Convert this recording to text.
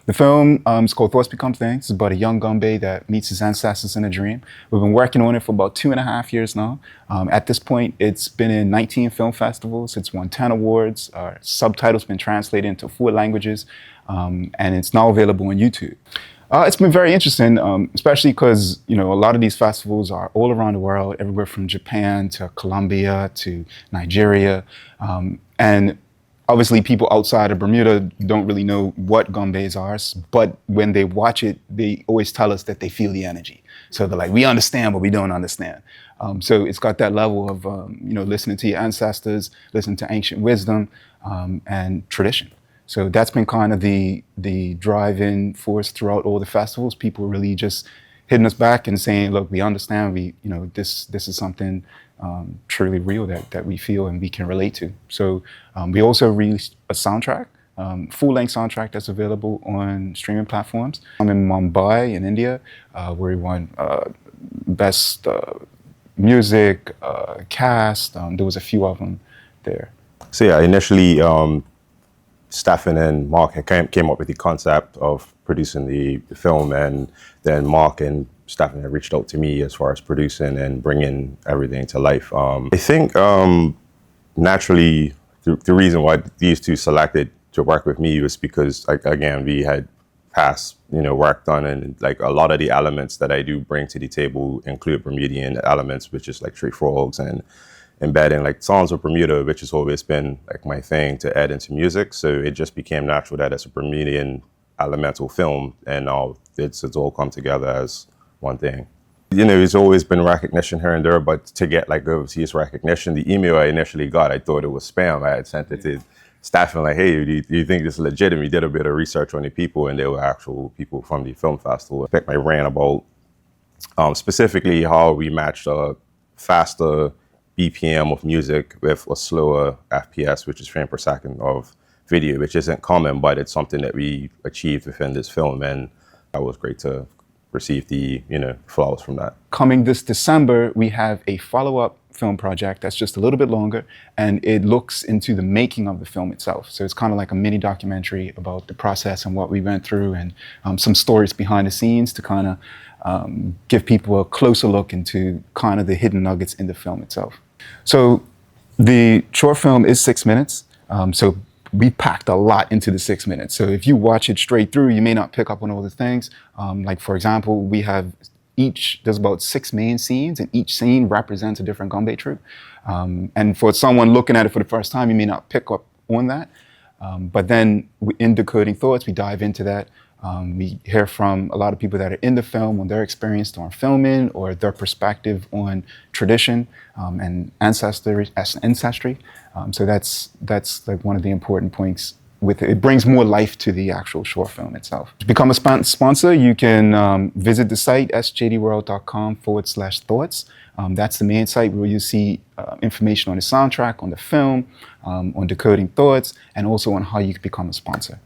The film is called Thoughts Become Things. It's about a young Gombe that meets his ancestors in a dream. We've been working on it for about 2.5 years now. At this point, it's been in 19 film festivals. It's won 10 awards. Our subtitles been translated into 4 languages, and it's now available on YouTube. It's been very interesting, especially because a lot of these festivals are all around the world, everywhere from Japan to Colombia to Nigeria, and obviously people outside of Bermuda don't really know what Gombes are, but when they watch it, they always tell us that they feel the energy. So they're like, we understand, but we don't understand. So it's got that level of listening to your ancestors, listening to ancient wisdom, and tradition. So that's been kind of the driving force throughout all the festivals. People really just hitting us back and saying, look, we understand, this is something truly real that we feel and we can relate to. So we also released a soundtrack, full-length soundtrack that's available on streaming platforms. I'm in Mumbai in India, where we won best music, cast. There was a few of them there. So yeah, initially, Stefan and Mark came up with the concept of producing the film, and then Mark and Stefan had reached out to me as far as producing and bringing everything to life. I think naturally the reason why these two selected to work with me was because, again, we had past work done, and like a lot of the elements that I do bring to the table include Bermudian elements, which is like Tree Frogs and embedding like songs of Bermuda, which has always been like my thing to add into music. So it just became natural that it's a Bermudian elemental film, and now it's all come together as one thing. There's always been recognition here and there, but to get like overseas recognition, the email I initially got, I thought it was spam. I had sent it to Stefan like, hey, do you think this is legit? And we did a bit of research on the people, and they were actual people from the film festival. I picked my brain about specifically how we matched a faster BPM of music with a slower FPS, which is frame per second of video, which isn't common, but it's something that we achieved within this film, and that was great to receive the flowers from that. Coming this December, we have a follow-up film project that's just a little bit longer, and it looks into the making of the film itself. So it's kind of like a mini documentary about the process and what we went through, and some stories behind the scenes to kind of give people a closer look into kind of the hidden nuggets in the film itself. So the short film is 6 minutes. So we packed a lot into the 6 minutes. So if you watch it straight through, you may not pick up on all the things. Like for example, there's about 6 main scenes, and each scene represents a different Gombe troupe. And for someone looking at it for the first time, you may not pick up on that. But then in Decoding Thoughts, we dive into that. We hear from a lot of people that are in the film on their experience on filming or their perspective on tradition and ancestry. So that's like one of the important points with it. It brings more life to the actual short film itself. To become a sponsor, you can visit the site sjdworld.com/thoughts. That's the main site where you see information on the soundtrack, on the film, on Decoding Thoughts, and also on how you can become a sponsor.